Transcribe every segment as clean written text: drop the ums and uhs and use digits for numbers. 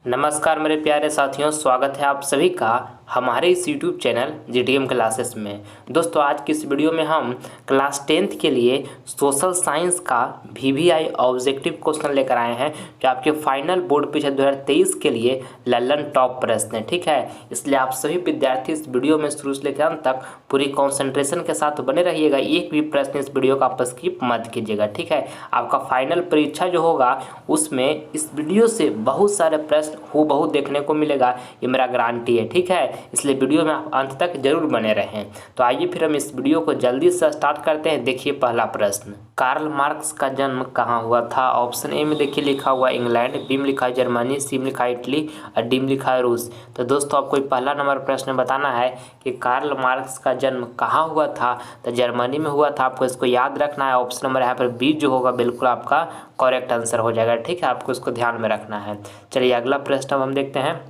नमस्कार मेरे प्यारे साथियों, स्वागत है आप सभी का हमारे इस YouTube चैनल GTM क्लासेस में। दोस्तों, आज की इस वीडियो में हम क्लास 10th के लिए सोशल साइंस का VVI ऑब्जेक्टिव क्वेश्चन लेकर आए हैं, जो आपके फाइनल बोर्ड परीक्षा 2023 के लिए लल्लन टॉप प्रश्न है। ठीक है, इसलिए आप सभी विद्यार्थी इस वीडियो में शुरू से लेकर अंत तक पूरी कॉन्सेंट्रेशन के साथ बने रहिएगा। एक भी प्रश्न इस वीडियो का आप स्किप मत कीजिएगा। ठीक है, आपका फाइनल परीक्षा जो होगा उसमें इस वीडियो से बहुत सारे प्रश्न हूबहू देखने को मिलेगा, ये मेरा गारंटी है। ठीक है, इसलिए वीडियो में आप अंत तक जरूर बने रहें। तो आइए फिर हम इस वीडियो को जल्दी से स्टार्ट करते हैं। देखिए पहला प्रश्न, कार्ल मार्क्स का जन्म कहाँ हुआ था? ऑप्शन ए में देखिए लिखा हुआ इंग्लैंड, बी में लिखा है जर्मनी, सी में लिखा है इटली और डी में लिखा है रूस। तो दोस्तों, आपको पहला नंबर प्रश्न बताना है कि कार्ल मार्क्स का जन्म कहाँ हुआ था। तो जर्मनी में हुआ था, आपको इसको याद रखना है। ऑप्शन नंबर यहाँ पर बी जो होगा बिल्कुल आपका करेक्ट आंसर हो जाएगा। ठीक है, आपको इसको ध्यान में रखना है। चलिए अगला प्रश्न अब हम देखते हैं।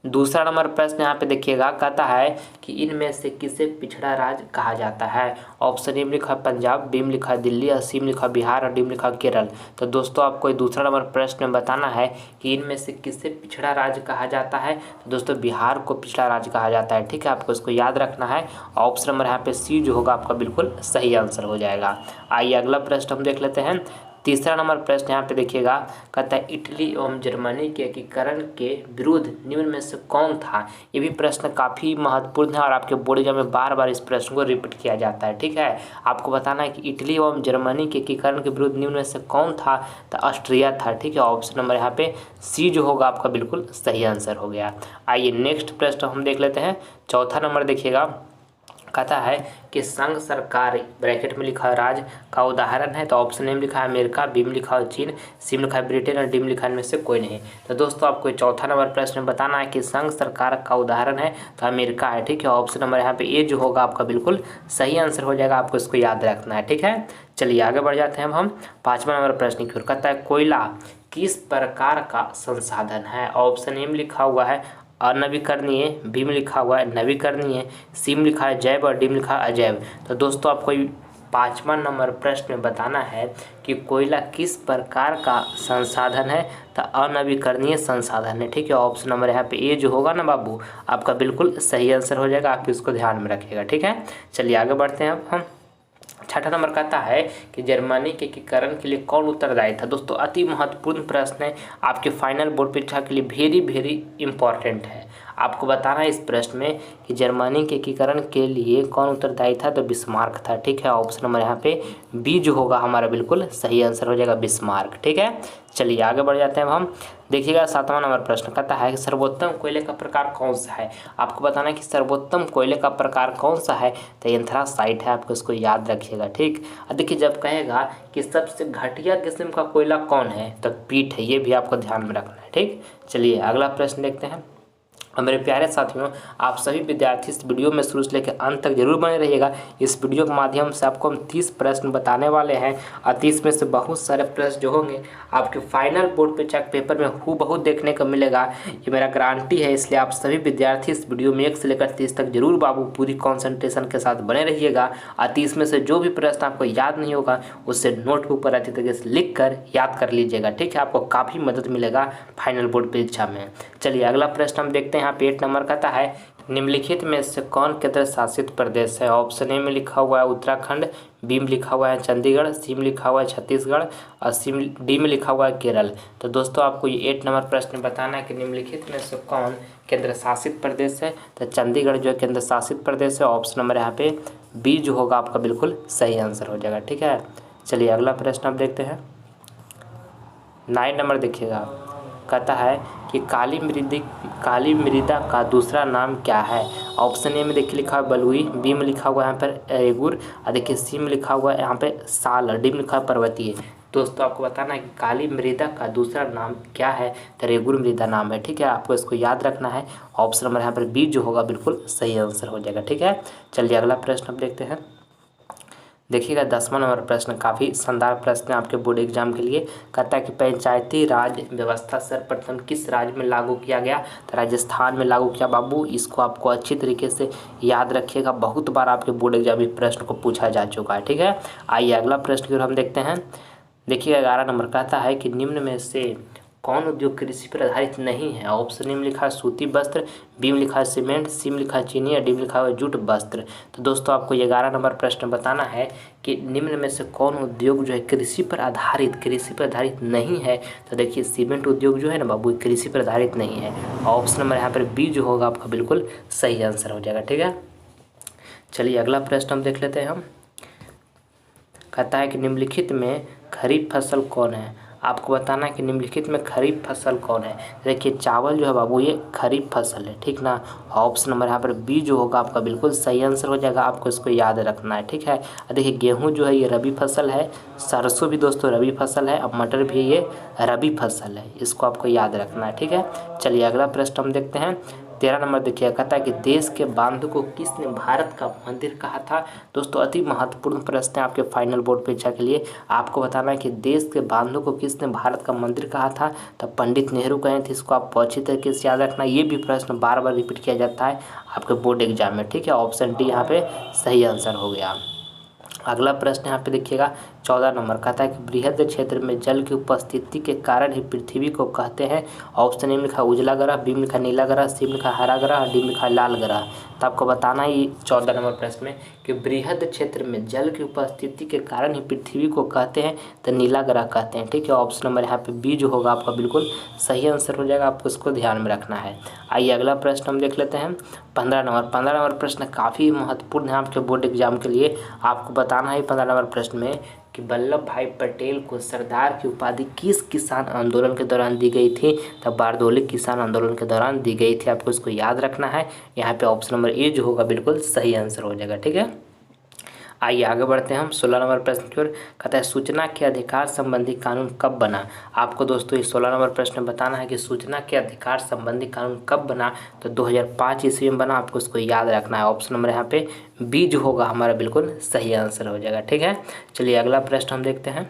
दूसरा नंबर प्रश्न यहाँ पे देखिएगा, कहता है कि इनमें से किसे पिछड़ा राज्य कहा जाता है? ऑप्शन ए में लिखा है पंजाब, बी में लिखा है दिल्ली और सी में लिखा है बिहार और डी में लिखा है केरल। तो दोस्तों, आपको दूसरा नंबर प्रश्न में बताना है कि इनमें से किसे पिछड़ा राज्य कहा जाता है। तो दोस्तों, बिहार को पिछड़ा राज्य कहा जाता है। ठीक है, आपको इसको याद रखना है। ऑप्शन नंबर यहाँ पे सी जो होगा आपका बिल्कुल सही आंसर हो जाएगा। आइए अगला प्रश्न हम देख लेते हैं। तीसरा नंबर प्रश्न यहाँ पे देखिएगा, कहता है इटली एवं जर्मनी के एकीकरण के विरुद्ध निम्न में से कौन था? ये भी प्रश्न काफ़ी महत्वपूर्ण है और आपके बोर्ड एग्जाम में बार बार इस प्रश्न को रिपीट किया जाता है। ठीक है, आपको बताना है कि इटली एवं जर्मनी के एकीकरण के विरुद्ध निम्न में से कौन था? तो ऑस्ट्रिया था। ठीक है, ऑप्शन नंबर यहाँ पे सी जो होगा आपका बिल्कुल सही आंसर हो गया। आइए नेक्स्ट प्रश्न हम देख लेते हैं। चौथा नंबर देखिएगा, कहता है कि संघ सरकार ब्रैकेट में लिखा है राज्य का उदाहरण है। तो ऑप्शन ए में लिखा है अमेरिका, बी में लिखा है चीन, सी में लिखा है ब्रिटेन और डी में लिखा है इनमें से कोई नहीं। तो दोस्तों, आपको चौथा नंबर प्रश्न बताना है कि संघ सरकार का उदाहरण है तो अमेरिका है। ठीक है, ऑप्शन नंबर यहाँ पे ए जो होगा आपका बिल्कुल सही आंसर हो जाएगा। आपको इसको याद रखना है। ठीक है, चलिए आगे बढ़ जाते हैं हम पाँचवा नंबर प्रश्न की ओर। कहता है कोयला किस प्रकार का संसाधन है? ऑप्शन ए में लिखा हुआ है अनवीकरणीय, बी में लिखा हुआ है नवीकरणीय, सी में लिखा है जैव और डी में लिखा है अजैव। तो दोस्तों, आपको पाँचवा नंबर प्रश्न में बताना है कि कोयला किस प्रकार का संसाधन है। तो अनवीकरणीय संसाधन है। ठीक है, ऑप्शन नंबर यहाँ पे ए जो होगा ना बाबू आपका बिल्कुल सही आंसर हो जाएगा। आप इसको ध्यान में रखिएगा। ठीक है, चलिए आगे बढ़ते हैं अब हम। छठा नंबर कहता है कि जर्मनी के एकीकरण के लिए कौन उत्तरदायी था? दोस्तों, अति महत्वपूर्ण प्रश्न है, आपके फाइनल बोर्ड परीक्षा के लिए वेरी इंपॉर्टेंट है। आपको बताना है इस प्रश्न में कि जर्मनी के एकीकरण के लिए कौन उत्तरदायी था। तो बिस्मार्क था। ठीक है, ऑप्शन नंबर यहाँ पे बी जो होगा हमारा बिल्कुल सही आंसर हो जाएगा, बिस्मार्क। ठीक है, चलिए आगे बढ़ जाते हैं अब हम। देखिएगा सातवां नंबर प्रश्न कहता है कि सर्वोत्तम कोयले का प्रकार कौन सा है? आपको बताना है कि सर्वोत्तम कोयले का प्रकार कौन सा है। तो एंथ्रासाइट है, आपको इसको याद रखिएगा। ठीक, देखिए जब कहेगा कि सबसे घटिया किस्म का कोयला कौन है तो पीट है, ये भी आपको ध्यान में रखना है। ठीक, चलिए अगला प्रश्न देखते हैं। और मेरे प्यारे साथियों, आप सभी विद्यार्थी इस वीडियो में शुरू से लेकर अंत तक जरूर बने रहिएगा। इस वीडियो के माध्यम से आपको हम 30 प्रश्न बताने वाले हैं और 30 में से बहुत सारे प्रश्न जो होंगे आपके फाइनल बोर्ड परीक्षा के पेपर में हूबहू देखने को मिलेगा, ये मेरा गारंटी है। इसलिए आप सभी विद्यार्थी इस वीडियो में 1 से लेकर 30 तक जरूर बाबू पूरी कॉन्सेंट्रेशन के साथ बने रहिएगा। और 30 में से जो भी प्रश्न आपको याद नहीं होगा उससे नोटबुक पर अच्छी तरीके से लिख कर याद कर लीजिएगा। ठीक है, आपको काफ़ी मदद मिलेगा फाइनल बोर्ड परीक्षा में। चलिए अगला प्रश्न हम देखते हैं। यहाँ पे 8 नंबर कहता है निम्नलिखित में से कौन केंद्र शासित प्रदेश है? ऑप्शन ए में लिखा हुआ है उत्तराखंड, बी में लिखा हुआ है चंडीगढ़, सी में लिखा हुआ है छत्तीसगढ़ और डी में लिखा हुआ है केरल। तो दोस्तों, आपको ये 8 नंबर प्रश्न बताना है कि निम्नलिखित में से कौन केंद्र शासित प्रदेश है। तो चंडीगढ़ जो है केंद्र शासित प्रदेश है। ऑप्शन नंबर यहाँ पे बी जो होगा आपका बिल्कुल सही आंसर हो जाएगा। ठीक है, चलिए अगला प्रश्न आप देखते हैं। 9 नंबर देखिएगा, कहता है कि काली मृदा का दूसरा नाम क्या है? ऑप्शन ए में देखिए लिखा है बलुई, बी में लिखा हुआ है यहाँ पर रेगुर और देखिए सी में लिखा हुआ है यहाँ पे साल और डी में लिखा है पर्वतीय। दोस्तों, आपको बताना है कि काली मृदा का दूसरा नाम क्या है। तो रेगुर मृदा नाम है। ठीक है, आपको इसको याद रखना है। ऑप्शन नंबर यहाँ पर बी जो होगा बिल्कुल सही आंसर हो जाएगा। ठीक है, चलिए अगला प्रश्न अब देखते हैं। देखिएगा 10वां नंबर प्रश्न काफ़ी शानदार प्रश्न है आपके बोर्ड एग्जाम के लिए। कहता है कि पंचायती राज व्यवस्था सर्वप्रथम किस राज्य में लागू किया गया? तो राजस्थान में लागू किया बाबू। इसको आपको अच्छी तरीके से याद रखिएगा, बहुत बार आपके बोर्ड एग्जाम में प्रश्न को पूछा जा चुका है। ठीक है, आइए अगला प्रश्न की ओर हम देखते हैं। देखिए 11 नंबर कहता है कि निम्न में से कौन उद्योग कृषि पर आधारित नहीं है? ऑप्शन ए में लिखा है सूती वस्त्र, बी में लिखा है सीमेंट, सी में लिखा है चीनी, या डी में लिखा है जूट वस्त्र। तो दोस्तों आपको 11 नंबर प्रश्न बताना है कि निम्न में से कौन उद्योग जो है कृषि पर आधारित नहीं है। तो देखिए सीमेंट उद्योग जो है ना बाबू, कृषि पर आधारित नहीं है। ऑप्शन नंबर यहाँ पर बी जो होगा आपका बिल्कुल सही आंसर हो जाएगा। ठीक है, चलिए अगला प्रश्न हम देख लेते हैं। हम कहता है कि निम्नलिखित में खरीफ फसल कौन है? आपको बताना है कि निम्नलिखित में खरीफ फसल कौन है। देखिए चावल जो है बाबू ये खरीफ फसल है, ठीक ना। ऑप्शन नंबर यहाँ पर बी जो होगा आपका बिल्कुल सही आंसर हो जाएगा। आपको इसको याद रखना है, ठीक है। देखिए गेहूं जो है ये रबी फसल है, सरसों भी दोस्तों रबी फसल है, अब मटर भी ये रबी फसल है, इसको आपको याद रखना है, ठीक है। चलिए अगला प्रश्न हम देखते हैं। 13 नंबर देखिए, कहता है कि देश के बांध को किसने भारत का मंदिर कहा था? दोस्तों अति महत्वपूर्ण प्रश्न है आपके फाइनल बोर्ड परीक्षा के लिए। आपको बताना है कि देश के बांधों को किसने भारत का मंदिर कहा था? तो पंडित नेहरू कहे थे। इसको आप अच्छी तरीके से याद रखना। ये भी प्रश्न बार बार रिपीट किया जाता है आपके बोर्ड एग्जाम में, ठीक है। ऑप्शन डी यहाँ पे सही आंसर हो गया। अगला प्रश्न यहाँ पे देखिएगा 14 नंबर, कहता है कि बृहद क्षेत्र में जल की उपस्थिति के कारण ही पृथ्वी को कहते हैं। ऑप्शन ए में लिखा उजला ग्रह, बी में लिखा नीला ग्रह, सी में लिखा हरा ग्रह, डी में लिखा लाल ग्रह। तो आपको बताना है 14 नंबर प्रश्न में कि बृहद क्षेत्र में जल की उपस्थिति के कारण ही पृथ्वी को कहते हैं, तो नीला ग्रह कहते हैं, ठीक है। ऑप्शन नंबर यहाँ पे बी जो होगा आपका बिल्कुल सही आंसर हो जाएगा। आपको इसको ध्यान में रखना है। आइए अगला प्रश्न हम देख लेते हैं। 15 नंबर प्रश्न काफ़ी महत्वपूर्ण है आपके बोर्ड एग्जाम के लिए। आपको बताना है 15 नंबर प्रश्न में कि वल्लभ भाई पटेल को सरदार की उपाधि किस किसान आंदोलन के दौरान दी गई थी? तब बारदोली किसान आंदोलन के दौरान दी गई थी। आपको इसको याद रखना है। यहाँ पे ऑप्शन नंबर ए जो होगा बिल्कुल सही आंसर हो जाएगा, ठीक है। आइए आगे बढ़ते हैं हम 16 नंबर प्रश्न की ओर। कहता है सूचना के अधिकार संबंधी कानून कब बना? आपको दोस्तों ये 16 नंबर प्रश्न बताना है कि सूचना के अधिकार संबंधी कानून कब बना। तो 2005 ईस्वी में बना। आपको इसको याद रखना है। ऑप्शन नंबर यहाँ पे बी जो होगा हमारा बिल्कुल सही आंसर हो जाएगा, ठीक है। चलिए अगला प्रश्न हम देखते हैं।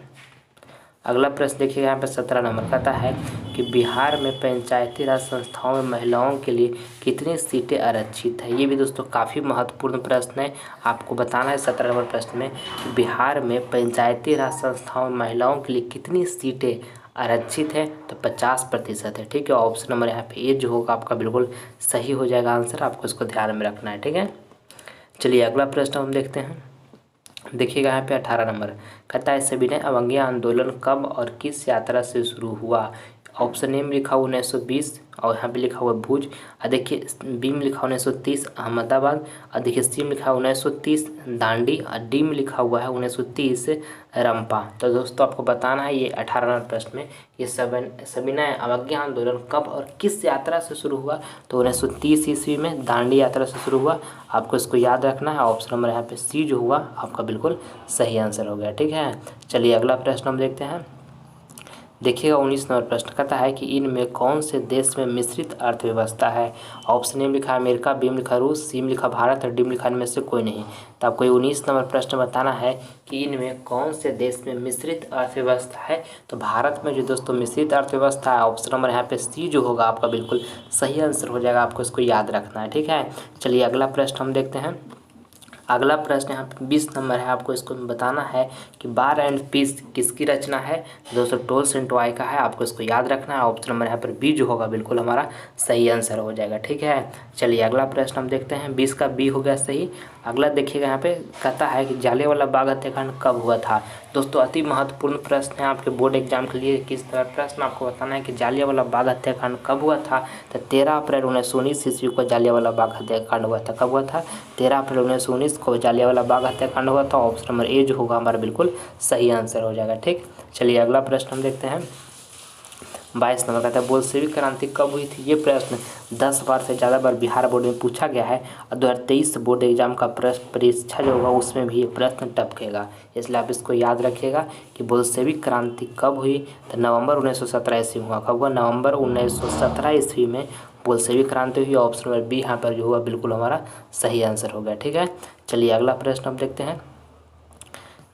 अगला प्रश्न देखिएगा यहाँ पे 17 नंबर, कहता है कि बिहार में पंचायती राज संस्थाओं में महिलाओं के लिए कितनी सीटें आरक्षित है? ये भी दोस्तों काफ़ी महत्वपूर्ण प्रश्न है। आपको बताना है 17 नंबर प्रश्न में कि बिहार में पंचायती राज संस्थाओं में महिलाओं के लिए कितनी सीटें आरक्षित है? तो 50% है, ठीक है। ऑप्शन नंबर यहाँ पे ए जो होगा आपका बिल्कुल सही हो जाएगा आंसर। आपको इसको ध्यान में रखना है, ठीक है। चलिए अगला प्रश्न हम देखते हैं। देखिएगा यहाँ पे 18 नंबर, कहता है सविनय अवज्ञा आंदोलन कब और किस यात्रा से शुरू हुआ? ऑप्शन ए में लिखा हुआ 1920 और यहाँ पे लिखा हुआ भुज। और देखिए बी में लिखा हुआ 1930 अहमदाबाद। और देखिए सी में लिखा हुआ 1930 दांडी। और डी में लिखा हुआ है 1930 रंपा। तो दोस्तों आपको बताना है ये 18 नंबर प्रश्न में ये सविनय अवज्ञा आंदोलन कब और किस यात्रा से शुरू हुआ? तो 1930 ईस्वी में दांडी यात्रा से शुरू हुआ। आपको इसको याद रखना है। ऑप्शन नंबर यहाँ पे सी जो हुआ आपका बिल्कुल सही आंसर हो गया, ठीक है। चलिए अगला प्रश्न हम देखते हैं। देखिएगा 19 नंबर प्रश्न, कहता है कि इनमें कौन से देश में मिश्रित अर्थव्यवस्था है? ऑप्शन ए में लिखा अमेरिका, बी में लिखा रूस, सी में लिखा भारत और डी में लिखा इनमें से कोई नहीं। तो आपको 19 नंबर प्रश्न बताना है कि इनमें कौन से देश में मिश्रित अर्थव्यवस्था है। तो भारत में जो दोस्तों मिश्रित अर्थव्यवस्था है, ऑप्शन नंबर यहाँ पे सी जो होगा आपका बिल्कुल सही आंसर हो जाएगा। आपको इसको याद रखना है, ठीक है। चलिए अगला प्रश्न हम देखते हैं। अगला प्रश्न यहाँ पे 20 नंबर है। आपको इसको बताना है कि बार एंड पीस किसकी रचना है? दोस्तों टोल्स्टॉय का है। आपको इसको याद रखना है। ऑप्शन नंबर यहाँ पर बी जो होगा बिल्कुल हमारा सही आंसर हो जाएगा, ठीक है। चलिए अगला प्रश्न हम देखते हैं। 20 का बी हो गया सही। अगला देखिएगा यहाँ पे कहता है कि जलियांवाला बाग हत्याकांड कब हुआ था? दोस्तों अति महत्वपूर्ण प्रश्न है आपके बोर्ड एग्जाम के लिए। किस तरह प्रश्न आपको बताना है कि जलियांवाला बाग हत्याकांड कब हुआ था? तो 13 अप्रैल 1919 ईस्वी को जलियांवाला बाग हत्याकांड हुआ था। कब हुआ था? 13 अप्रैल 1919 को जलियांवाला बाग हत्याकांड हुआ था। ऑप्शन नंबर ए जो होगा हमारा बिल्कुल सही आंसर हो जाएगा, ठीक। चलिए अगला प्रश्न हम देखते हैं। 22 नंबर कहता है बोल्शेविक क्रांति कब हुई थी? ये प्रश्न 10 बार से ज़्यादा बार बिहार बोर्ड में पूछा गया है और 2023 बोर्ड एग्जाम का प्रश्न परीक्षा जो होगा उसमें भी ये प्रश्न टपकेगा, इसलिए आप इसको याद रखिएगा कि बोल्शेविक क्रांति कब हुई? तो नवंबर 1917 ईस्वी हुआ। कब हुआ? नवंबर 1917 ईस्वी में बोल्शेविक क्रांति हुई। ऑप्शन नंबर बी यहाँ पर जो हुआ बिल्कुल हमारा सही आंसर हो गया, ठीक है। चलिए अगला प्रश्न हम देखते हैं।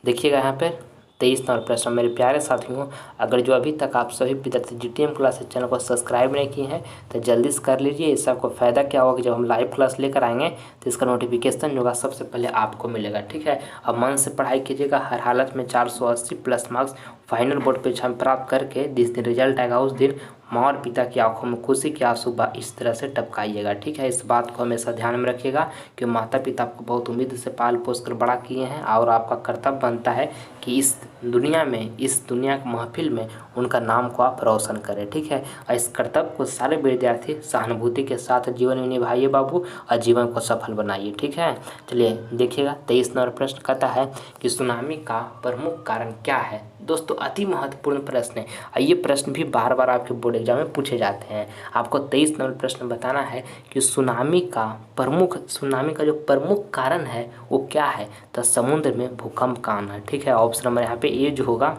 देखिएगा यहाँ पर 23 नंबर प्रश्न। मेरे प्यारे साथियों, अगर जो अभी तक आप सभी विद्यार्थी जीटीएम क्लासेस चैनल को सब्सक्राइब नहीं किए हैं तो जल्दी से कर लीजिए। इससे आपको फ़ायदा क्या होगा कि जब हम लाइव क्लास लेकर आएंगे तो इसका नोटिफिकेशन जो होगा सबसे पहले आपको मिलेगा। ठीक है, अब मन से पढ़ाई कीजिएगा। हर हालत में 480 प्लस मार्क्स फाइनल बोर्ड परीक्षा में प्राप्त करके जिस दिन रिजल्ट आएगा उस दिन माँ और पिता की आंखों में खुशी के आंसू इस तरह से टपकाइएगा। ठीक है, इस बात को हमेशा ध्यान में रखिएगा कि माता पिता आपको बहुत उम्मीद से पाल पोस कर बड़ा किए हैं और आपका कर्तव्य बनता है कि इस दुनिया में, इस दुनिया की महफिल में उनका नाम को आप रोशन करें। ठीक है, और इस कर्तव्य को सारे विद्यार्थी सहानुभूति के साथ जीवन में निभाइए बाबू, और जीवन को सफल बनाइए। ठीक है, चलिए देखिएगा 23 नंबर प्रश्न कहता है कि सुनामी का प्रमुख कारण क्या है। दोस्तों अति महत्वपूर्ण प्रश्न है और ये प्रश्न भी बार बार आपके बोर्ड एग्जाम में पूछे जाते हैं। आपको 23 नंबर प्रश्न बताना है कि सुनामी का जो प्रमुख कारण है वो क्या है। तो समुद्र में भूकंप का आना। ठीक है, ऑप्शन नंबर यहाँ पे ए जो होगा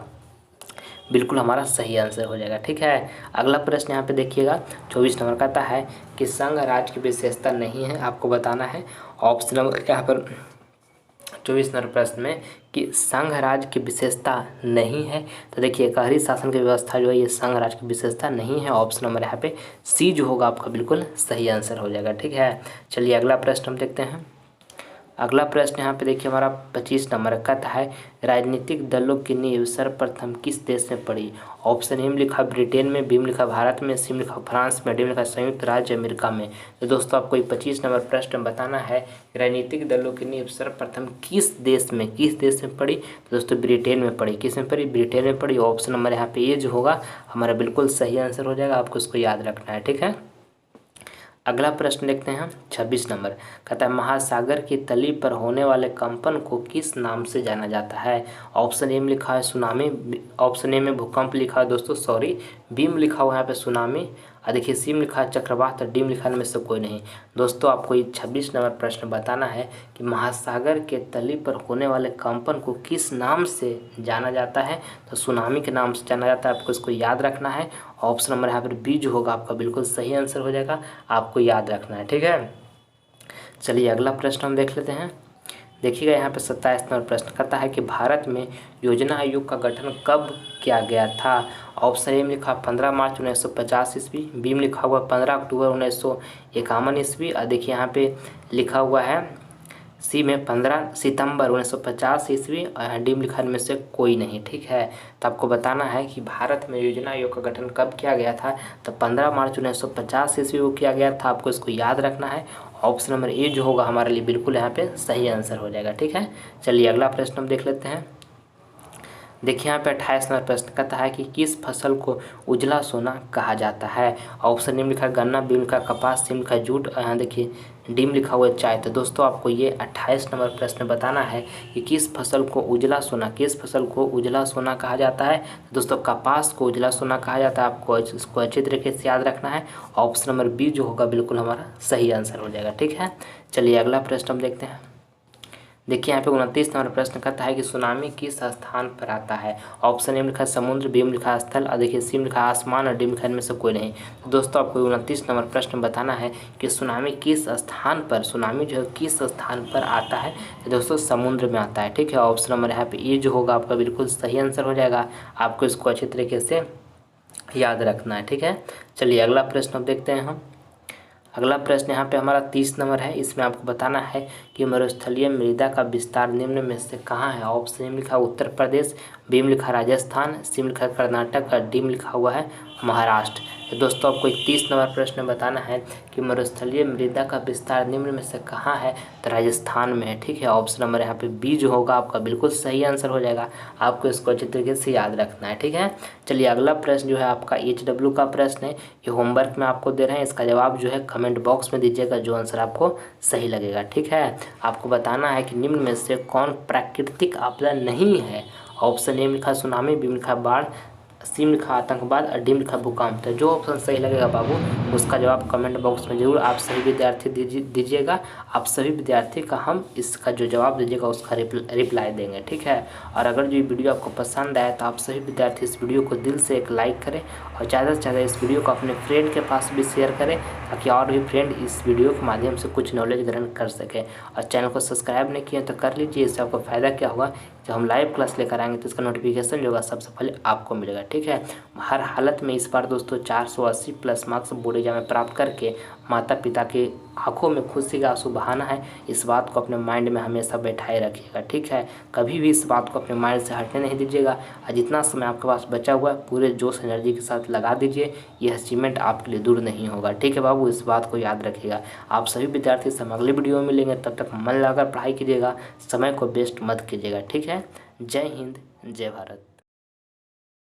बिल्कुल हमारा सही आंसर हो जाएगा। ठीक है, अगला प्रश्न यहाँ पे देखिएगा 24 नंबर कहता है कि संघ राज्य की विशेषता नहीं है, आपको बताना है। ऑप्शन नंबर यहाँ पर 24 नंबर प्रश्न में कि संघ राज्य की विशेषता नहीं है। तो देखिए कहरी शासन की व्यवस्था जो है ये संघ राज्य की विशेषता नहीं है। ऑप्शन नंबर यहाँ पे सी जो होगा आपका बिल्कुल सही आंसर हो जाएगा। ठीक है, चलिए अगला प्रश्न हम देखते हैं। अगला प्रश्न यहाँ पे देखिए हमारा 25 नंबर कहता है राजनीतिक दलों की नींव सर्वप्रथम किस देश में पड़ी। ऑप्शन ए में लिखा ब्रिटेन में, बी में लिखा भारत में, सी में लिखा फ्रांस में, डी में लिखा संयुक्त राज्य अमेरिका में। तो दोस्तों आपको 25 नंबर प्रश्न बताना है राजनीतिक दलों की नींव सर्वप्रथम किस देश में पड़ी। तो दोस्तों ब्रिटेन में पड़ी। किस में पड़ी? ब्रिटेन में पड़ी। ऑप्शन नंबर यहाँ पे ये जो होगा हमारा बिल्कुल सही आंसर हो जाएगा, आपको इसको याद रखना है। ठीक है, अगला प्रश्न देखते हैं 26 नंबर कहता है महासागर की तली पर होने वाले कंपन को किस नाम से जाना जाता है। ऑप्शन ए में लिखा है सुनामी, ऑप्शन ए में भूकंप लिखा है दोस्तों, सॉरी, बी में लिखा हुआ है यहाँ पे सुनामी, और देखिए सी में लिखा है चक्रवात, और डी में लिखा है में से कोई नहीं। दोस्तों आपको ये 26 नंबर प्रश्न बताना है कि महासागर के तली पर होने वाले कंपन को किस नाम से जाना जाता है। तो सुनामी के नाम से जाना जाता है, आपको इसको याद रखना है। ऑप्शन नंबर यहाँ पर बी जो होगा आपका बिल्कुल सही आंसर हो जाएगा, आपको याद रखना है। ठीक है, चलिए अगला प्रश्न हम देख लेते हैं। देखिएगा यहाँ पे 27 नंबर प्रश्न कहता है कि भारत में योजना आयोग का गठन कब किया गया था। ऑप्शन ए में लिखा 15 मार्च 1950 ईस्वी, बी में लिखा हुआ 15 अक्टूबर 1951 ईस्वी, और देखिए यहाँ पे लिखा हुआ है सी में 15 सितंबर 1950 ईस्वी, और डी में लिखा में से कोई नहीं। ठीक है, तो आपको बताना है कि भारत में योजना आयोग का गठन कब किया गया था। तो 15 मार्च 1950 ईस्वी को किया गया था, आपको इसको याद रखना है। ऑप्शन नंबर ए जो होगा हमारे लिए बिल्कुल यहाँ पे सही आंसर हो जाएगा। ठीक है, चलिए अगला प्रश्न हम देख लेते हैं। देखिए यहाँ पे 28 नंबर प्रश्न कहता है कि किस फसल को उजला सोना कहा जाता है। ऑप्शन ए में लिखा गन्ना, बी में लिखा कपास, सी में लिखा जूट, और यहाँ देखिए डी में लिखा हुआ है चाय। तो दोस्तों आपको ये 28 नंबर प्रश्न बताना है कि किस फसल को उजला सोना कहा जाता है। दोस्तों कपास को उजला सोना कहा जाता है, आपको इसको अच्छी तरीके से याद रखना है। ऑप्शन नंबर बी जो होगा बिल्कुल हमारा सही आंसर हो जाएगा। ठीक है, चलिए अगला प्रश्न हम देखते हैं। देखिए यहाँ पे 29 नंबर प्रश्न कहता है कि सुनामी किस स्थान पर आता है। ऑप्शन ए में लिखा समुद्र, बी में लिखा स्थल, और देखिए सी में लिखा आसमान, और डी में लिखा में से कोई नहीं। तो दोस्तों आपको 29 नंबर प्रश्न बताना है कि सुनामी किस स्थान पर, सुनामी जो है किस स्थान पर आता है। तो दोस्तों समुद्र में आता है। ठीक है, ऑप्शन नंबर यहाँ पे ये जो होगा आपका बिल्कुल सही आंसर हो जाएगा, आपको इसको अच्छी तरीके से याद रखना है। ठीक है, चलिए अगला प्रश्न अब देखते हैं हम। अगला प्रश्न यहाँ पे हमारा 30 नंबर है। इसमें आपको बताना है कि मरुस्थलीय मृदा का विस्तार निम्न में से कहाँ है। ऑप्शन ए में लिखा उत्तर प्रदेश, बी में लिखा राजस्थान, सी में लिखा कर्नाटक, और डी में लिखा हुआ है महाराष्ट्र। तो दोस्तों आपको 31 नंबर प्रश्न बताना है कि मरुस्थलीय मृदा का विस्तार निम्न में से कहाँ है। तो राजस्थान में है। ठीक है, ऑप्शन नंबर यहाँ पे बी जो होगा आपका बिल्कुल सही आंसर हो जाएगा, आपको इसको अच्छी तरीके से याद रखना है। ठीक है, चलिए अगला प्रश्न जो है आपका HW का प्रश्न है, ये होमवर्क में आपको दे रहे हैं। इसका जवाब जो है कमेंट बॉक्स में दीजिएगा जो आंसर आपको सही लगेगा। ठीक है, आपको बताना है कि निम्न में से कौन प्राकृतिक आपदा नहीं है। ऑप्शन ए में लिखा सुनामी, बी में लिखा बाढ़, सी में लिखा आतंकवाद, और डी में लिखा भूकंप। तो जो ऑप्शन सही लगेगा बाबू उसका जवाब कमेंट बॉक्स में जरूर आप सभी विद्यार्थी दीजिएगा। आप सभी विद्यार्थी का हम इसका जो जवाब दीजिएगा उसका रिप्लाई देंगे। ठीक है, और अगर जो वीडियो आपको पसंद आए तो आप सभी विद्यार्थी इस वीडियो को दिल से एक लाइक करें और ज़्यादा से ज़्यादा इस वीडियो को अपने फ्रेंड के पास भी शेयर करें ताकि और भी फ्रेंड इस वीडियो के माध्यम से कुछ नॉलेज ग्रहण कर सकें। और चैनल को सब्सक्राइब नहीं किए तो कर लीजिए। इससे आपको फ़ायदा क्या होगा, जब हम लाइव क्लास लेकर आएंगे तो इसका नोटिफिकेशन जो होगा सबसे पहले आपको मिलेगा। ठीक है, हर हालत में इस बार दोस्तों 480 प्लस मार्क्स बोर्ड एग्जाम में प्राप्त करके माता पिता की आंखों में खुशी का आंसू बहाना है। इस बात को अपने माइंड में हमेशा बैठाए रखिएगा। ठीक है, कभी भी इस बात को अपने माइंड से हटने नहीं दीजिएगा। और जितना समय आपके पास बचा हुआ है पूरे जोश एनर्जी के साथ लगा दीजिए। यह अचीवमेंट आपके लिए दूर नहीं होगा। ठीक है बाबू, इस बात को याद रखिएगा। आप सभी विद्यार्थी से हम अगले वीडियो में मिलेंगे, तब तक मन लगाकर पढ़ाई कीजिएगा, समय को वेस्ट मत कीजिएगा। ठीक है, जय हिंद, जय भारत।